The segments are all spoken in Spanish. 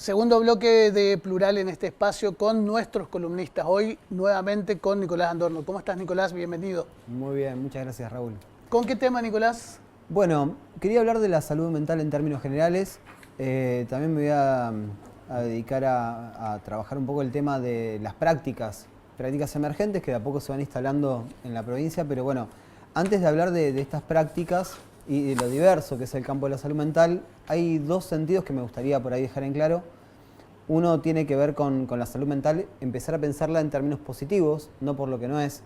Segundo bloque de Plural en este espacio con nuestros columnistas. Hoy nuevamente con Nicolás Andorno. ¿Cómo estás, Nicolás? Bienvenido. Muy bien, muchas gracias, Raúl. ¿Con qué tema, Nicolás? Bueno, quería hablar de la salud mental en términos generales. También me voy a dedicar a trabajar un poco el tema de las prácticas emergentes que de a poco se van instalando en la provincia. Pero bueno, antes de hablar de estas prácticas y de lo diverso que es el campo de la salud mental, hay dos sentidos que me gustaría por ahí dejar en claro. Uno tiene que ver con la salud mental, empezar a pensarla en términos positivos, no por lo que no es.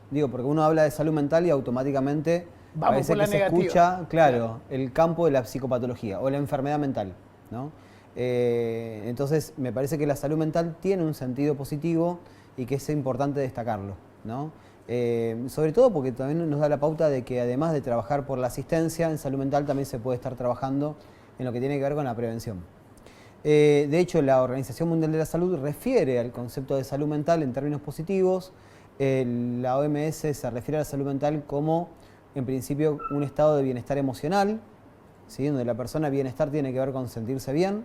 Digo, porque uno habla de salud mental y automáticamente Vamos por la parece que se negativa. escucha, claro, el campo de la psicopatología o la enfermedad mental, ¿no? Entonces, me parece que la salud mental tiene un sentido positivo y que es importante destacarlo, ¿no? Sobre todo porque también nos da la pauta de que además de trabajar por la asistencia, en salud mental también se puede estar trabajando en lo que tiene que ver con la prevención. De hecho, la Organización Mundial de la Salud refiere al concepto de salud mental en términos positivos. La OMS se refiere a la salud mental como, en principio, un estado de bienestar emocional, ¿sí? Donde la persona bienestar tiene que ver con sentirse bien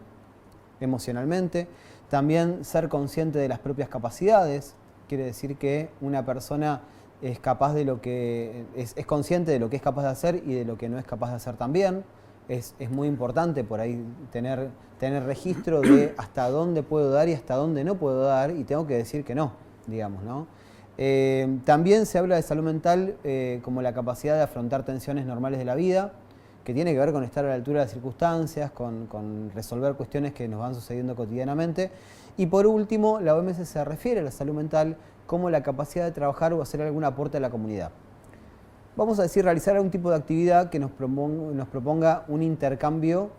emocionalmente. También ser consciente de las propias capacidades. Quiere decir que una persona es capaz de lo que es consciente de lo que es capaz de hacer y de lo que no es capaz de hacer también. Es muy importante por ahí tener registro de hasta dónde puedo dar y hasta dónde no puedo dar, y tengo que decir que no, digamos, ¿no? También se habla de salud mental como la capacidad de afrontar tensiones normales de la vida, que tiene que ver con estar a la altura de las circunstancias, con resolver cuestiones que nos van sucediendo cotidianamente. Y por último, la OMS se refiere a la salud mental como la capacidad de trabajar o hacer algún aporte a la comunidad. Vamos a decir, realizar algún tipo de actividad que nos proponga un intercambio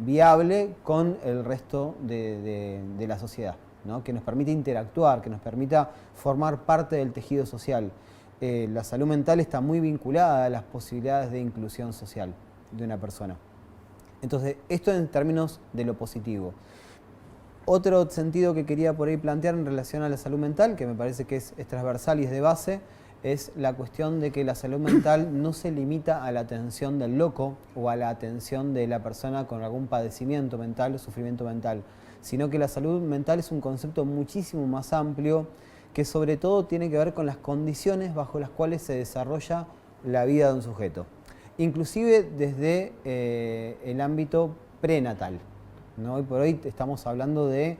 viable con el resto de la sociedad, ¿no? Que nos permita interactuar, que nos permita formar parte del tejido social. La salud mental está muy vinculada a las posibilidades de inclusión social de una persona. Entonces, esto en términos de lo positivo. Otro sentido que quería por ahí plantear en relación a la salud mental, que me parece que es transversal y es de base, es la cuestión de que la salud mental no se limita a la atención del loco o a la atención de la persona con algún padecimiento mental o sufrimiento mental, sino que la salud mental es un concepto muchísimo más amplio que sobre todo tiene que ver con las condiciones bajo las cuales se desarrolla la vida de un sujeto, inclusive desde el ámbito prenatal, ¿no? Hoy por hoy estamos hablando de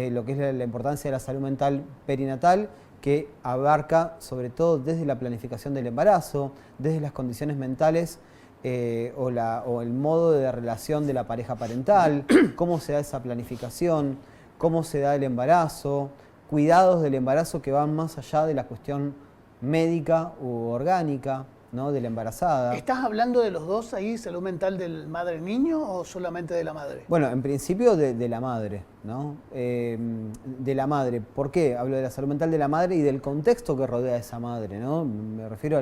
lo que es la importancia de la salud mental perinatal, que abarca sobre todo desde la planificación del embarazo, desde las condiciones mentales o el modo de relación de la pareja parental, cómo se da esa planificación, cómo se da el embarazo, cuidados del embarazo que van más allá de la cuestión médica u orgánica, ¿no? De la embarazada. ¿Estás hablando de los dos ahí, salud mental del madre-niño o solamente de la madre? Bueno, en principio de la madre, ¿no? De la madre. ¿Por qué? Hablo de la salud mental de la madre y del contexto que rodea a esa madre, ¿no? Me refiero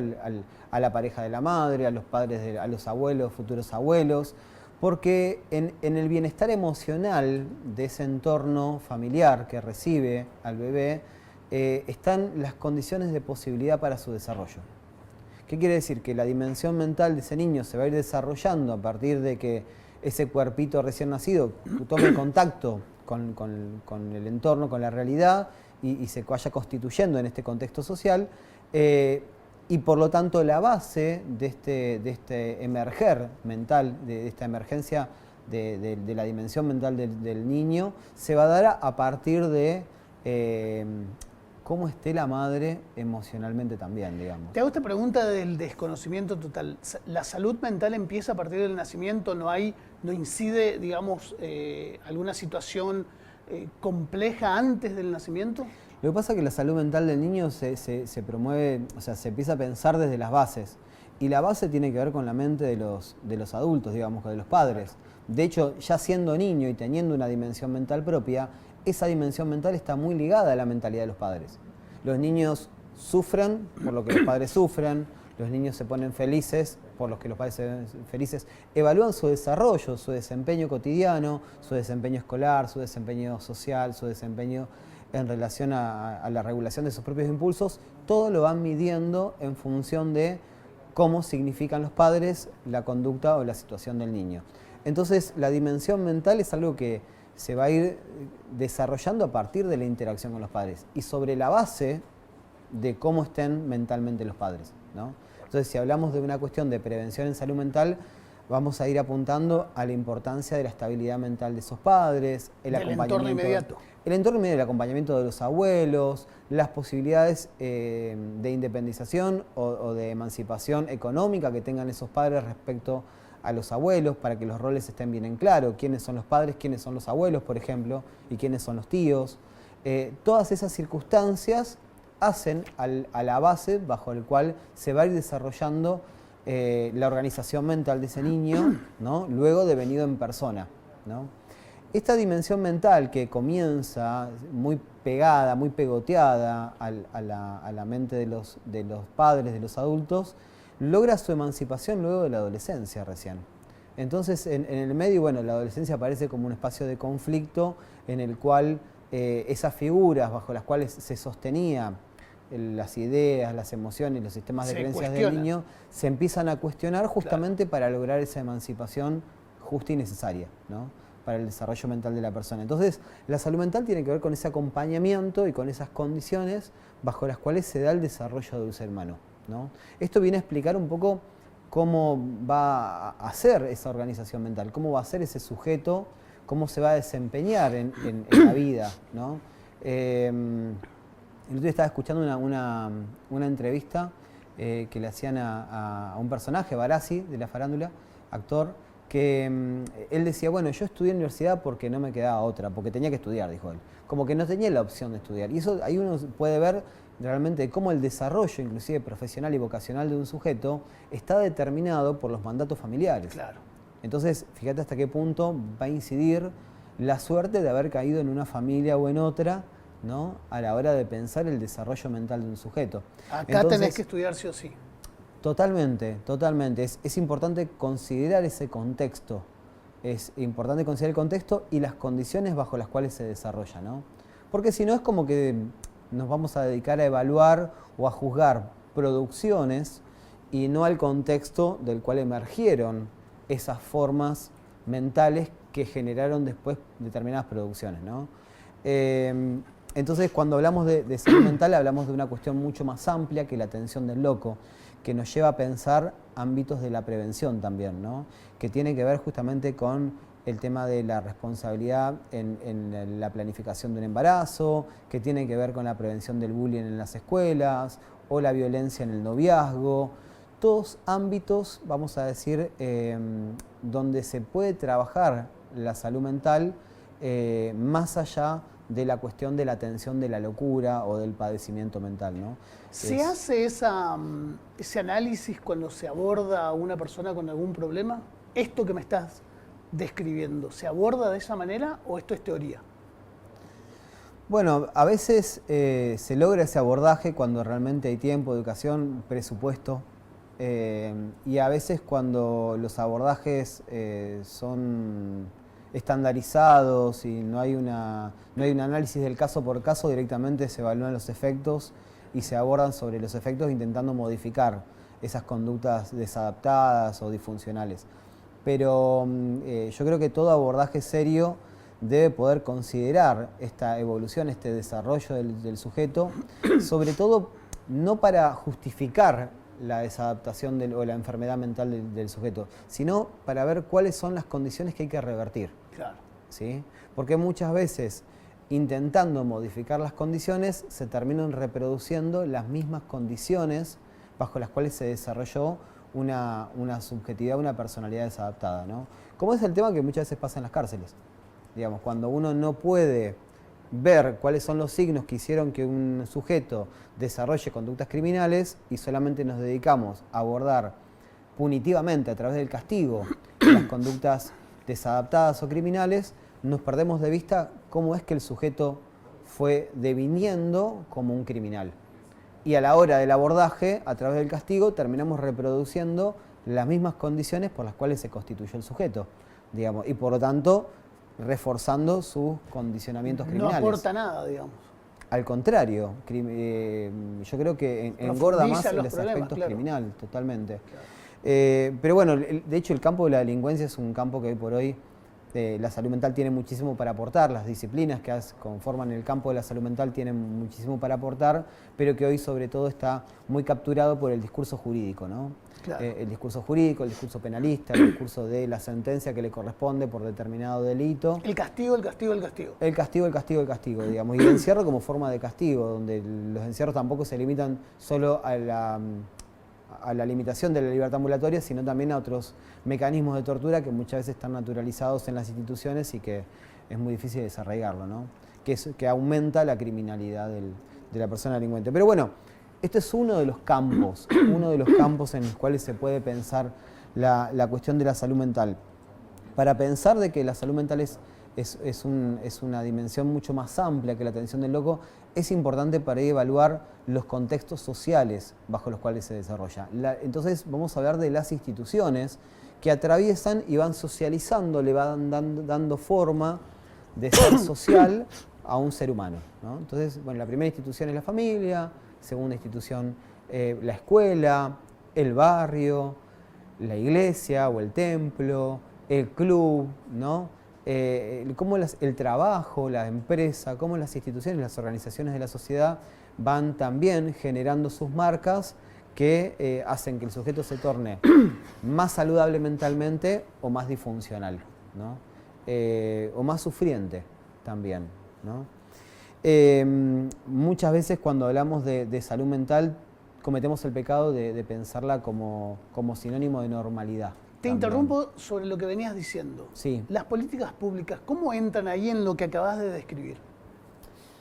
a la pareja de la madre, a los padres, a los abuelos, futuros abuelos, porque en el bienestar emocional de ese entorno familiar que recibe al bebé están las condiciones de posibilidad para su desarrollo. ¿Qué quiere decir? Que la dimensión mental de ese niño se va a ir desarrollando a partir de que ese cuerpito recién nacido tome contacto con el entorno, con la realidad y se vaya constituyendo en este contexto social. Y por lo tanto la base de este emerger mental, de esta emergencia de la dimensión mental del niño, se va a dar a partir de cómo esté la madre emocionalmente también, digamos. Te hago esta pregunta del desconocimiento total. ¿La salud mental empieza a partir del nacimiento? ¿No incide, digamos, alguna situación compleja antes del nacimiento? Lo que pasa es que la salud mental del niño se promueve, o sea, se empieza a pensar desde las bases. Y la base tiene que ver con la mente de los adultos, digamos, de los padres. De hecho, ya siendo niño y teniendo una dimensión mental propia, esa dimensión mental está muy ligada a la mentalidad de los padres. Los niños sufren por lo que los padres sufren, los niños se ponen felices por lo que los padres se ven felices, evalúan su desarrollo, su desempeño cotidiano, su desempeño escolar, su desempeño social, su desempeño en relación a la regulación de sus propios impulsos, todo lo van midiendo en función de cómo significan los padres la conducta o la situación del niño. Entonces, la dimensión mental es algo que se va a ir desarrollando a partir de la interacción con los padres y sobre la base de cómo estén mentalmente los padres, ¿no? Entonces, si hablamos de una cuestión de prevención en salud mental, vamos a ir apuntando a la importancia de la estabilidad mental de esos padres, el entorno inmediato. El entorno inmediato, el acompañamiento de los abuelos, las posibilidades de independización o de emancipación económica que tengan esos padres respecto a los abuelos, para que los roles estén bien en claro, quiénes son los padres, quiénes son los abuelos, por ejemplo, y quiénes son los tíos. Todas esas circunstancias hacen a la base bajo el cual se va a ir desarrollando la organización mental de ese niño, ¿no? Luego de venido en persona, ¿no? Esta dimensión mental que comienza muy pegada, muy pegoteada a la mente de los padres, de los adultos, logra su emancipación luego de la adolescencia recién. Entonces, en el medio, bueno, la adolescencia aparece como un espacio de conflicto en el cual esas figuras bajo las cuales se sostenía las ideas, las emociones, los sistemas de creencias del niño se empiezan a cuestionar justamente para lograr esa emancipación justa y necesaria, ¿no? Para el desarrollo mental de la persona. Entonces, la salud mental tiene que ver con ese acompañamiento y con esas condiciones bajo las cuales se da el desarrollo del ser humano, ¿no? Esto viene a explicar un poco cómo va a ser esa organización mental, cómo va a ser ese sujeto, cómo se va a desempeñar en la vida, ¿no? El otro día estaba escuchando una entrevista que le hacían a un personaje, Barassi, de la farándula, actor, que él decía, bueno, yo estudié en universidad porque no me quedaba otra, porque tenía que estudiar, dijo él. Como que no tenía la opción de estudiar. Y eso ahí uno puede ver realmente cómo el desarrollo, inclusive profesional y vocacional de un sujeto, está determinado por los mandatos familiares. Claro. Entonces, fíjate hasta qué punto va a incidir la suerte de haber caído en una familia o en otra, ¿no? A la hora de pensar el desarrollo mental de un sujeto. Acá tenés que estudiar sí o sí. Totalmente, totalmente. Es importante considerar ese contexto. Es importante considerar el contexto y las condiciones bajo las cuales se desarrolla, ¿no? Porque si no es como que nos vamos a dedicar a evaluar o a juzgar producciones y no al contexto del cual emergieron esas formas mentales que generaron después determinadas producciones, ¿no? Entonces, cuando hablamos de salud mental, hablamos de una cuestión mucho más amplia que la atención del loco, que nos lleva a pensar ámbitos de la prevención también, ¿no? Que tiene que ver justamente con el tema de la responsabilidad en la planificación de un embarazo, que tiene que ver con la prevención del bullying en las escuelas o la violencia en el noviazgo. Todos ámbitos, vamos a decir, donde se puede trabajar la salud mental más allá de la cuestión de la atención de la locura o del padecimiento mental, ¿no? ¿Se hace ese análisis cuando se aborda a una persona con algún problema? ¿Esto que me estás describiendo, se aborda de esa manera o esto es teoría? Bueno, a veces se logra ese abordaje cuando realmente hay tiempo, educación, presupuesto, y a veces cuando los abordajes son estandarizados y no hay un análisis del caso por caso, directamente se evalúan los efectos y se abordan sobre los efectos intentando modificar esas conductas desadaptadas o disfuncionales. Pero yo creo que todo abordaje serio debe poder considerar esta evolución, este desarrollo del sujeto, sobre todo no para justificar la desadaptación o la enfermedad mental del sujeto, sino para ver cuáles son las condiciones que hay que revertir. Claro. ¿Sí? Porque muchas veces, intentando modificar las condiciones, se terminan reproduciendo las mismas condiciones bajo las cuales se desarrolló una subjetividad, una personalidad desadaptada, ¿no? Como es el tema que muchas veces pasa en las cárceles. Digamos, cuando uno no puede ver cuáles son los signos que hicieron que un sujeto desarrolle conductas criminales y solamente nos dedicamos a abordar punitivamente a través del castigo las conductas desadaptadas o criminales, nos perdemos de vista cómo es que el sujeto fue deviniendo como un criminal. Y a la hora del abordaje, a través del castigo, terminamos reproduciendo las mismas condiciones por las cuales se constituyó el sujeto, digamos, y por lo tanto reforzando sus condicionamientos criminales. No aporta nada, digamos. Al contrario, yo creo que engorda más los aspectos criminales, totalmente. Claro. Pero bueno, de hecho el campo de la delincuencia es un campo que hoy por hoy la salud mental tiene muchísimo para aportar, las disciplinas que conforman el campo de la salud mental tienen muchísimo para aportar, pero que hoy sobre todo está muy capturado por el discurso jurídico, ¿no? Claro. El discurso jurídico, el discurso penalista, el discurso de la sentencia que le corresponde por determinado delito. El castigo, el castigo, el castigo. El castigo, el castigo, el castigo, digamos. Y el encierro como forma de castigo, donde los encierros tampoco se limitan solo a la limitación de la libertad ambulatoria, sino también a otros mecanismos de tortura que muchas veces están naturalizados en las instituciones y que es muy difícil desarraigarlo, ¿no? Que aumenta la criminalidad de la persona delincuente. Pero bueno, este es uno de los campos en los cuales se puede pensar la cuestión de la salud mental. Para pensar de que la salud mental es una dimensión mucho más amplia que la atención del loco, es importante para evaluar los contextos sociales bajo los cuales se desarrolla. Entonces vamos a hablar de las instituciones que atraviesan y van socializando, le van dando forma de ser social a un ser humano, ¿no? Entonces, bueno, la primera institución es la familia, segunda institución la escuela, el barrio, la iglesia o el templo, el club, ¿no? Cómo el trabajo, la empresa, cómo las instituciones, las organizaciones de la sociedad van también generando sus marcas que hacen que el sujeto se torne más saludable mentalmente o más disfuncional, ¿no? O más sufriente también, ¿no? Muchas veces cuando hablamos de salud mental cometemos el pecado de pensarla como sinónimo de normalidad. Te interrumpo sobre lo que venías diciendo. Sí. Las políticas públicas, ¿cómo entran ahí en lo que acabas de describir?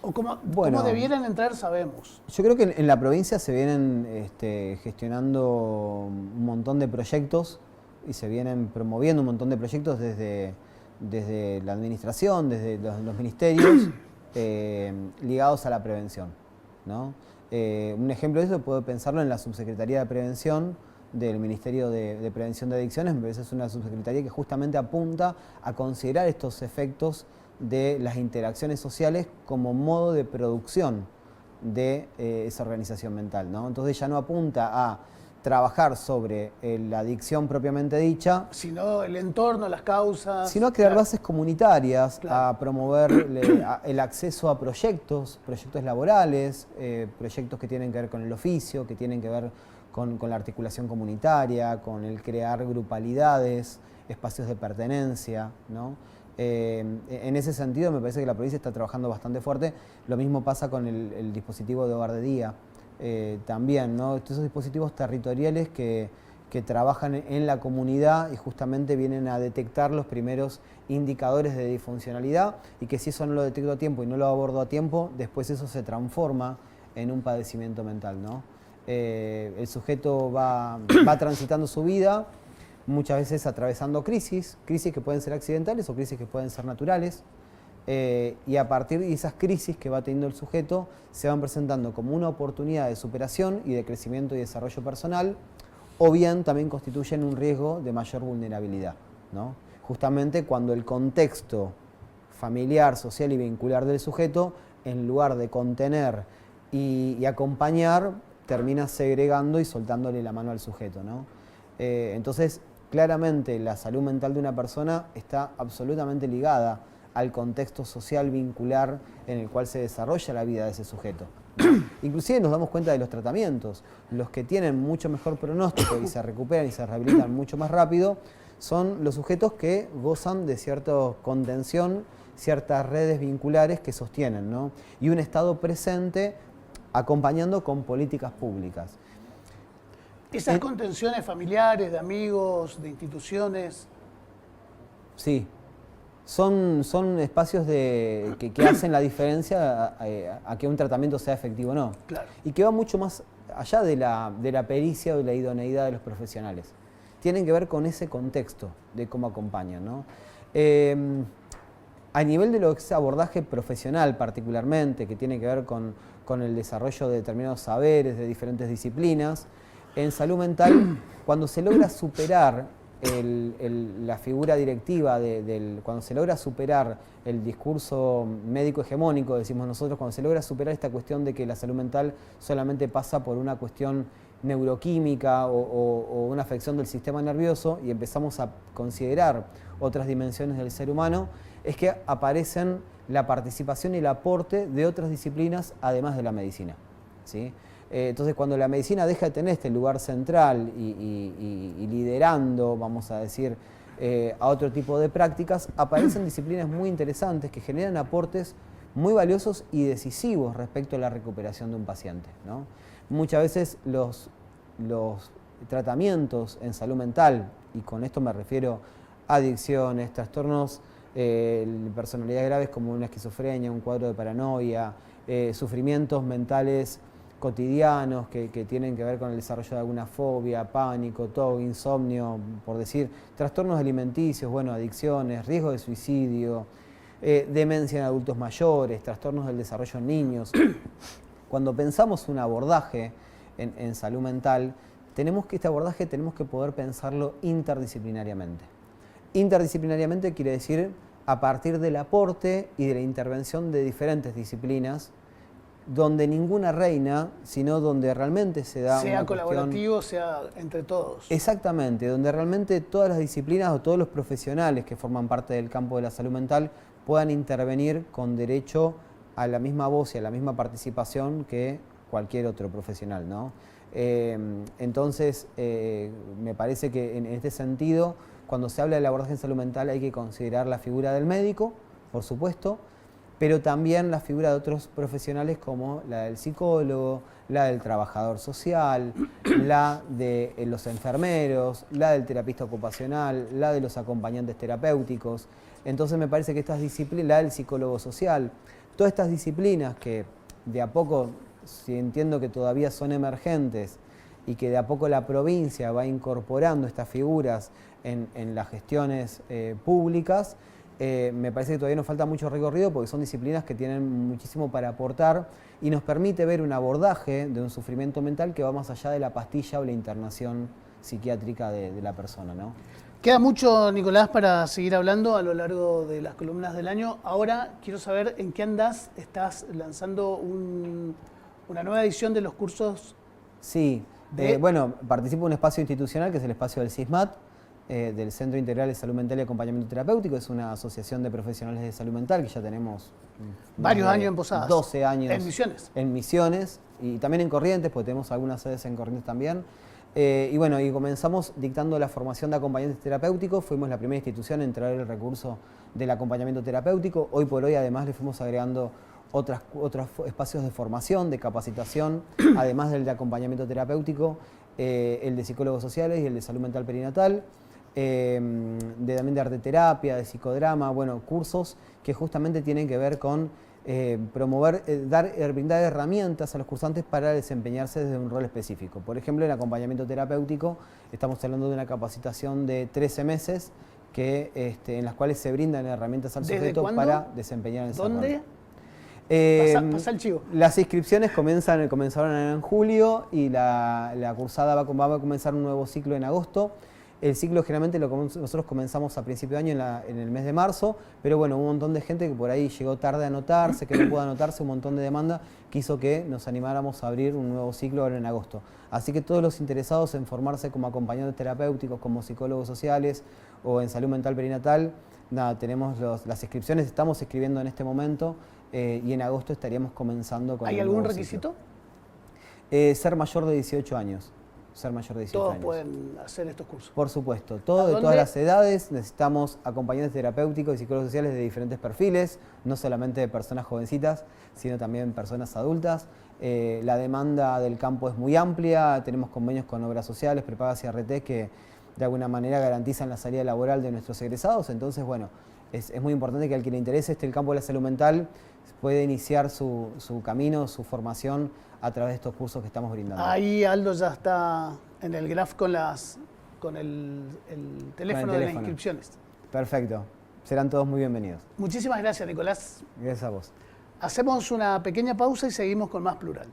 O cómo debieran entrar, sabemos. Yo creo que en la provincia se vienen gestionando un montón de proyectos y se vienen promoviendo un montón de proyectos desde la administración, desde los ministerios, ligados a la prevención, ¿no? Un ejemplo de eso puedo pensarlo en la Subsecretaría de Prevención del Ministerio de Prevención de Adicciones. Me parece que es una subsecretaría que justamente apunta a considerar estos efectos de las interacciones sociales como modo de producción de esa organización mental, ¿no? Entonces ya no apunta a trabajar sobre la adicción propiamente dicha, sino el entorno, las causas. Sino a crear claro, bases comunitarias, claro, a promover el acceso a proyectos laborales, proyectos que tienen que ver con el oficio, que tienen que ver con la articulación comunitaria, con el crear grupalidades, espacios de pertenencia, ¿no? En ese sentido me parece que la provincia está trabajando bastante fuerte. Lo mismo pasa con el dispositivo de hogar de día. También, ¿no? Esos dispositivos territoriales que trabajan en la comunidad y justamente vienen a detectar los primeros indicadores de disfuncionalidad y que si eso no lo detecto a tiempo y no lo abordo a tiempo, después eso se transforma en un padecimiento mental, ¿no? El sujeto va transitando su vida, muchas veces atravesando crisis que pueden ser accidentales o crisis que pueden ser naturales, y a partir de esas crisis que va teniendo el sujeto se van presentando como una oportunidad de superación y de crecimiento y desarrollo personal, o bien también constituyen un riesgo de mayor vulnerabilidad, ¿no? Justamente cuando el contexto familiar, social y vincular del sujeto, en lugar de contener y acompañar, termina segregando y soltándole la mano al sujeto, ¿no? Entonces, claramente la salud mental de una persona está absolutamente ligada al contexto social vincular en el cual se desarrolla la vida de ese sujeto, ¿no? Inclusive nos damos cuenta de los tratamientos. Los que tienen mucho mejor pronóstico y se recuperan y se rehabilitan mucho más rápido son los sujetos que gozan de cierta contención, ciertas redes vinculares que sostienen, ¿no? Y un estado presente acompañando con políticas públicas. Esas contenciones familiares, de amigos, de instituciones. Sí, son espacios que hacen la diferencia a que un tratamiento sea efectivo o no. Claro. Y que va mucho más allá de la pericia o de la idoneidad de los profesionales. Tienen que ver con ese contexto de cómo acompañan, ¿no? A nivel de lo que es abordaje profesional particularmente, que tiene que ver con el desarrollo de determinados saberes de diferentes disciplinas, en salud mental, cuando se logra superar la figura directiva, cuando se logra superar el discurso médico hegemónico, decimos nosotros, cuando se logra superar esta cuestión de que la salud mental solamente pasa por una cuestión neuroquímica o una afección del sistema nervioso y empezamos a considerar otras dimensiones del ser humano, es que aparecen la participación y el aporte de otras disciplinas además de la medicina, ¿sí? Entonces, cuando la medicina deja de tener este lugar central y liderando, vamos a decir, a otro tipo de prácticas, aparecen disciplinas muy interesantes que generan aportes muy valiosos y decisivos respecto a la recuperación de un paciente, ¿no? Muchas veces los tratamientos en salud mental, y con esto me refiero a adicciones, trastornos de personalidad graves como una esquizofrenia, un cuadro de paranoia, sufrimientos mentales cotidianos que tienen que ver con el desarrollo de alguna fobia, pánico, TOC, insomnio, por decir, trastornos alimenticios, bueno, adicciones, riesgo de suicidio, demencia en adultos mayores, trastornos del desarrollo en niños. Cuando pensamos un abordaje en salud mental, este abordaje tenemos que poder pensarlo interdisciplinariamente. Interdisciplinariamente quiere decir a partir del aporte y de la intervención de diferentes disciplinas, donde ninguna reina, sino donde realmente se da sea colaborativo, sea entre todos. Exactamente, donde realmente todas las disciplinas o todos los profesionales que forman parte del campo de la salud mental puedan intervenir con derecho a la misma voz y a la misma participación que cualquier otro profesional, ¿no? Entonces, me parece que en este sentido, cuando se habla del abordaje en salud mental hay que considerar la figura del médico, por supuesto, pero también la figura de otros profesionales como la del psicólogo, la del trabajador social, la de los enfermeros, la del terapista ocupacional, la de los acompañantes terapéuticos. Entonces me parece que estas disciplinas, la del psicólogo social, todas estas disciplinas que de a poco, si entiendo que todavía son emergentes y que de a poco la provincia va incorporando estas figuras en las gestiones públicas, me parece que todavía nos falta mucho recorrido porque son disciplinas que tienen muchísimo para aportar y nos permite ver un abordaje de un sufrimiento mental que va más allá de la pastilla o la internación psiquiátrica de la persona, ¿no? Queda mucho, Nicolás, para seguir hablando a lo largo de las columnas del año. Ahora quiero saber en qué andás. ¿Estás lanzando una nueva edición de los cursos? Sí, bueno, participo en un espacio institucional que es el espacio del CISMAT, del Centro Integral de Salud Mental y Acompañamiento Terapéutico. Es una asociación de profesionales de salud mental que ya tenemos varios años en Posadas. 12 años. En Misiones. En Misiones y también en Corrientes, porque tenemos algunas sedes en Corrientes también. Y bueno, y comenzamos dictando la formación de acompañantes terapéuticos. Fuimos la primera institución en traer el recurso del acompañamiento terapéutico. Hoy por hoy además le fuimos agregando otros espacios de formación, de capacitación, además del de acompañamiento terapéutico, el de psicólogos sociales y el de salud mental perinatal. También de arteterapia, de psicodrama, bueno, cursos que justamente tienen que ver con promover, brindar herramientas a los cursantes para desempeñarse desde un rol específico. Por ejemplo, en acompañamiento terapéutico estamos hablando de una capacitación de 13 meses en las cuales se brindan herramientas al sujeto para desempeñar en ese rol. ¿Dónde? Pasa el chivo. Las inscripciones comenzaron en julio y la cursada va a comenzar un nuevo ciclo en agosto. El ciclo generalmente nosotros comenzamos a principio de año en el mes de marzo, pero bueno, hubo un montón de gente que por ahí llegó tarde a anotarse, que no pudo anotarse, un montón de demanda que hizo que nos animáramos a abrir un nuevo ciclo ahora en agosto. Así que todos los interesados en formarse como acompañantes terapéuticos, como psicólogos sociales o en salud mental perinatal, nada, tenemos las inscripciones, estamos escribiendo en este momento y en agosto estaríamos comenzando con ¿Hay algún requisito? Ser mayor de 18 años. Ser mayor de 18 Todos años. pueden hacer estos cursos. Por supuesto, de todas las edades. Necesitamos acompañantes terapéuticos y psicólogos sociales de diferentes perfiles, no solamente de personas jovencitas, sino también personas adultas. La demanda del campo es muy amplia, tenemos convenios con obras sociales, prepagas y RT que de alguna manera garantizan la salida laboral de nuestros egresados. Entonces, bueno, es muy importante que al que le interese el campo de la salud mental puede iniciar su camino, su formación a través de estos cursos que estamos brindando. Ahí Aldo ya está en el graph con el teléfono de las inscripciones. Perfecto. Serán todos muy bienvenidos. Muchísimas gracias, Nicolás. Gracias a vos. Hacemos una pequeña pausa y seguimos con más Plural.